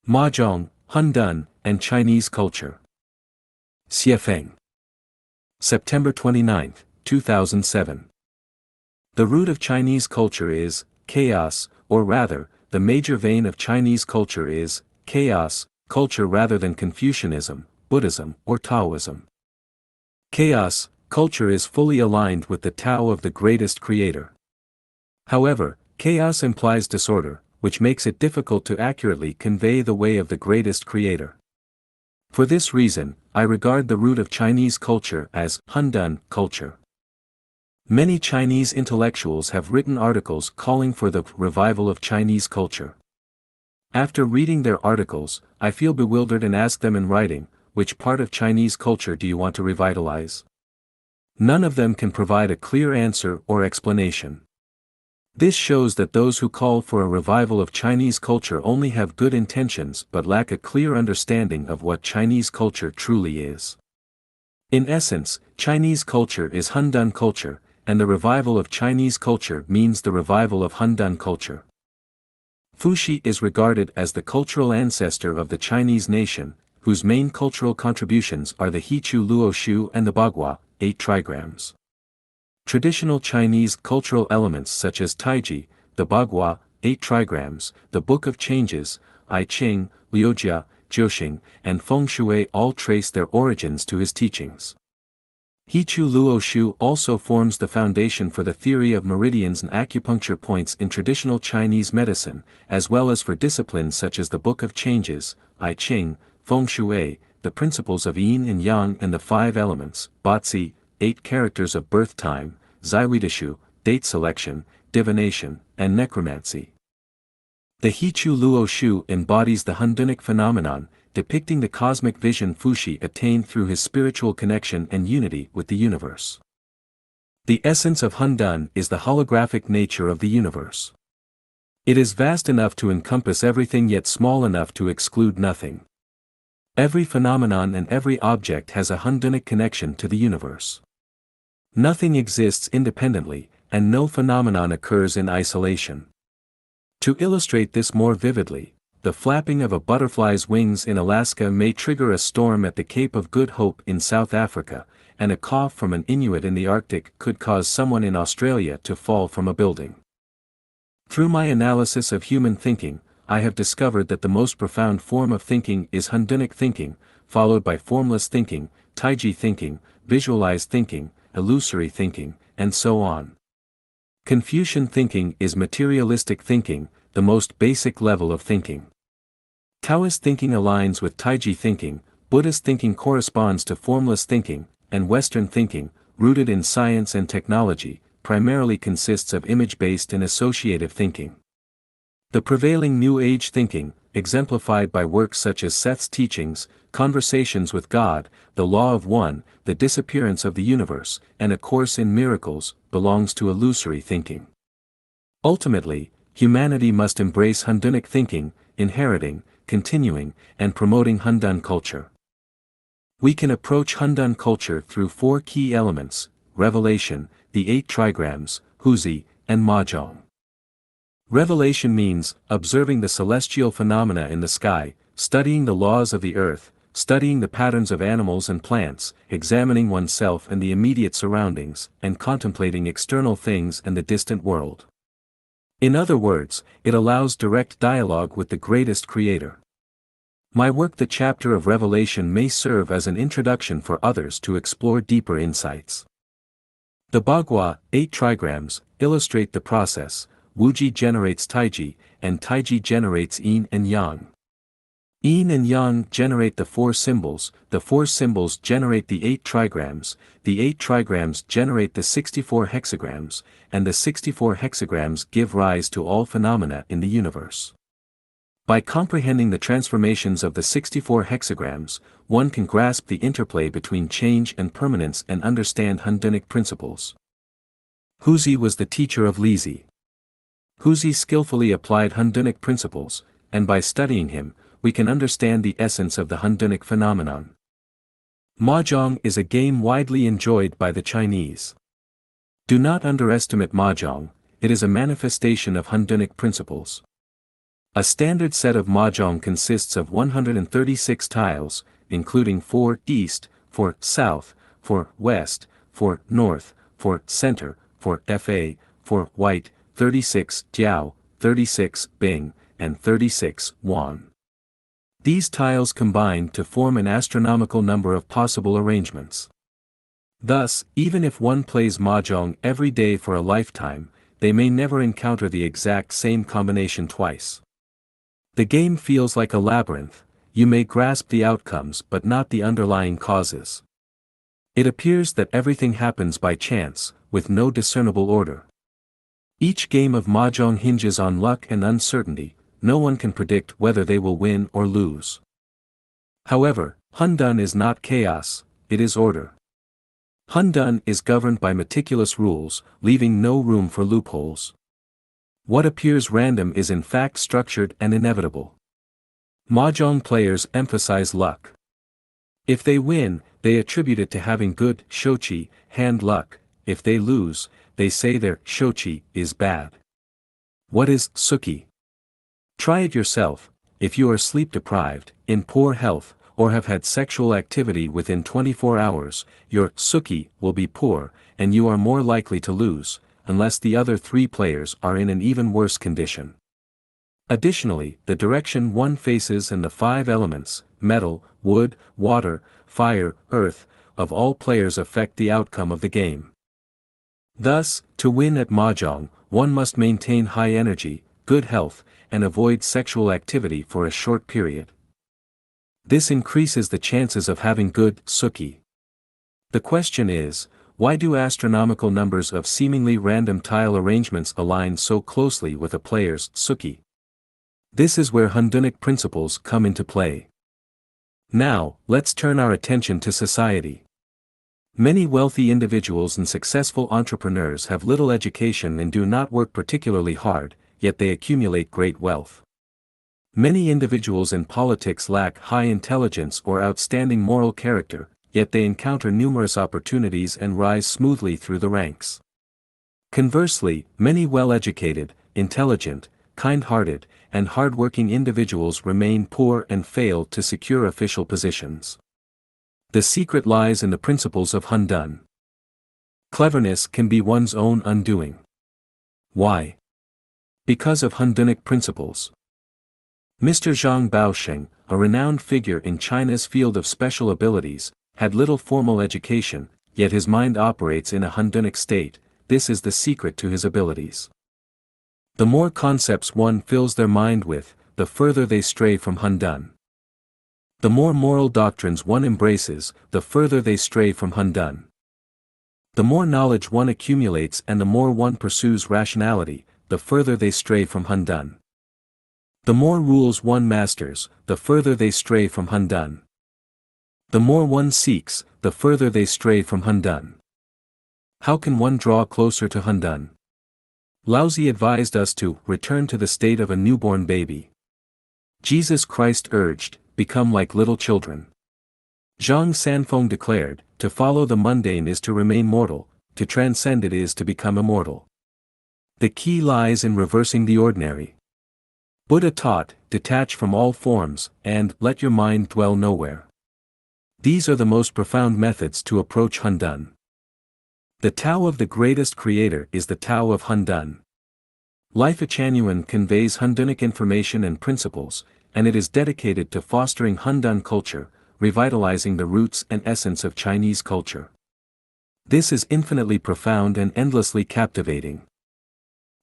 Mahjong, Hundun, and Chinese culture. Xiefeng. September 29, 2007. The root of Chinese culture is chaos, or rather, the major vein of Chinese culture is chaos, culture rather than Confucianism, Buddhism, or Taoism. Chaos, culture is fully aligned with the Tao of the greatest creator. However, chaos implies disorder, which makes it difficult to accurately convey the way of the greatest creator. For this reason, I regard the root of Chinese culture as Hundun culture. Many Chinese intellectuals have written articles calling for the revival of Chinese culture. After reading their articles, I feel bewildered and ask them in writing, which part of Chinese culture do you want to revitalize? None of them can provide a clear answer or explanation. This shows that those who call for a revival of Chinese culture only have good intentions but lack a clear understanding of what Chinese culture truly is. In essence, Chinese culture is Hundun culture, and the revival of Chinese culture means the revival of Hundun culture. Fuxi is regarded as the cultural ancestor of the Chinese nation, whose main cultural contributions are the Hichu Luoshu and the Bagua, 8 trigrams. Traditional Chinese cultural elements such as Taiji, the Bagua, 8 trigrams, the Book of Changes, I Ching, Liujia, Jiuxing, and Feng Shui all trace their origins to his teachings. Hichu Luoshu also forms the foundation for the theory of meridians and acupuncture points in traditional Chinese medicine, as well as for disciplines such as the Book of Changes, I Ching, Feng Shui, the principles of yin and yang and the 5 elements, Batzi, 8 characters of birth time, Zaiwidishu, date selection, divination, and necromancy. The Hichu Luoshu embodies the Hundunic phenomenon, depicting the cosmic vision Fuxi attained through his spiritual connection and unity with the universe. The essence of Hundun is the holographic nature of the universe. It is vast enough to encompass everything yet small enough to exclude nothing. Every phenomenon and every object has a Hundunic connection to the universe. Nothing exists independently, and no phenomenon occurs in isolation. To illustrate this more vividly, the flapping of a butterfly's wings in Alaska may trigger a storm at the Cape of Good Hope in South Africa, and a cough from an Inuit in the Arctic could cause someone in Australia to fall from a building. Through my analysis of human thinking, I have discovered that the most profound form of thinking is Hundunic thinking, followed by formless thinking, Taiji thinking, visualized thinking, illusory thinking, and so on. Confucian thinking is materialistic thinking, the most basic level of thinking. Taoist thinking aligns with Taiji thinking, Buddhist thinking corresponds to formless thinking, and Western thinking, rooted in science and technology, primarily consists of image-based and associative thinking. The prevailing New Age thinking, exemplified by works such as Seth's teachings, Conversations with God, The Law of One, The Disappearance of the Universe, and A Course in Miracles, belongs to illusory thinking. Ultimately, humanity must embrace Hundunic thinking, inheriting, continuing, and promoting Hundun culture. We can approach Hundun culture through 4 key elements: revelation, the 8 trigrams, Huzi, and Mahjong. Revelation means observing the celestial phenomena in the sky, studying the laws of the earth, studying the patterns of animals and plants, examining oneself and the immediate surroundings, and contemplating external things and the distant world. In other words, it allows direct dialogue with the greatest creator. My work, The Chapter of Revelation, may serve as an introduction for others to explore deeper insights. The Bagua, 8 trigrams, illustrate the process. Wuji generates Taiji, and Taiji generates Yin and Yang. Yin and Yang generate the 4 symbols generate the 8 trigrams, the 8 trigrams generate the 64 hexagrams, and the 64 hexagrams give rise to all phenomena in the universe. By comprehending the transformations of the 64 hexagrams, one can grasp the interplay between change and permanence and understand Hundunic principles. Huzi was the teacher of Lizi. Huzi skillfully applied Hundunic principles, and by studying him, we can understand the essence of the Hundunic phenomenon. Mahjong is a game widely enjoyed by the Chinese. Do not underestimate Mahjong, it is a manifestation of Hundunic principles. A standard set of Mahjong consists of 136 tiles, including 4 east, 4 south, 4 west, 4 north, 4 center, 4 fa, 4 white, 36 jiao, 36 bing, and 36 wan. These tiles combine to form an astronomical number of possible arrangements. Thus, even if one plays Mahjong every day for a lifetime, they may never encounter the exact same combination twice. The game feels like a labyrinth. You may grasp the outcomes but not the underlying causes. It appears that everything happens by chance, with no discernible order. Each game of Mahjong hinges on luck and uncertainty. No one can predict whether they will win or lose. However, Hundun is not chaos, it is order. Hundun is governed by meticulous rules, leaving no room for loopholes. What appears random is in fact structured and inevitable. Mahjong players emphasize luck. If they win, they attribute it to having good shochi, hand luck. If they lose, they say their shochi is bad. What is suki? Try it yourself. If you are sleep deprived, in poor health, or have had sexual activity within 24 hours, your suki will be poor, and you are more likely to lose, unless the other 3 players are in an even worse condition. Additionally, the direction one faces and the 5 elements, metal, wood, water, fire, earth, of all players affect the outcome of the game. Thus, to win at Mahjong, one must maintain high energy, good health, and avoid sexual activity for a short period. This increases the chances of having good suki. The question is, why do astronomical numbers of seemingly random tile arrangements align so closely with a player's suki? This is where Hundunic principles come into play. Now, let's turn our attention to society. Many wealthy individuals and successful entrepreneurs have little education and do not work particularly hard, yet they accumulate great wealth. Many individuals in politics lack high intelligence or outstanding moral character, yet they encounter numerous opportunities and rise smoothly through the ranks. Conversely, many well-educated, intelligent, kind-hearted, and hard-working individuals remain poor and fail to secure official positions. The secret lies in the principles of Hundun. Cleverness can be one's own undoing. Why? Because of Hundunic principles. Mr. Zhang Baosheng, a renowned figure in China's field of special abilities, had little formal education, yet his mind operates in a Hundunic state. This is the secret to his abilities. The more concepts one fills their mind with, the further they stray from Hundun. The more moral doctrines one embraces, the further they stray from Hundun. The more knowledge one accumulates and the more one pursues rationality, the further they stray from Hundun. The more rules one masters, the further they stray from Hundun. The more one seeks, the further they stray from Hundun. How can one draw closer to Hundun? Laozi advised us to return to the state of a newborn baby. Jesus Christ urged, become like little children. Zhang Sanfeng declared, to follow the mundane is to remain mortal, to transcend it is to become immortal. The key lies in reversing the ordinary. Buddha taught, detach from all forms, and let your mind dwell nowhere. These are the most profound methods to approach Hundun. The Tao of the greatest creator is the Tao of Hundun. Lifechanyuan conveys Hundunic information and principles, and it is dedicated to fostering Hundun culture, revitalizing the roots and essence of Chinese culture. This is infinitely profound and endlessly captivating.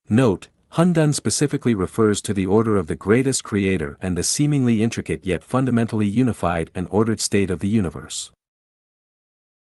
Note, Hundun specifically refers to the order of the greatest creator and the seemingly intricate yet fundamentally unified and ordered state of the universe.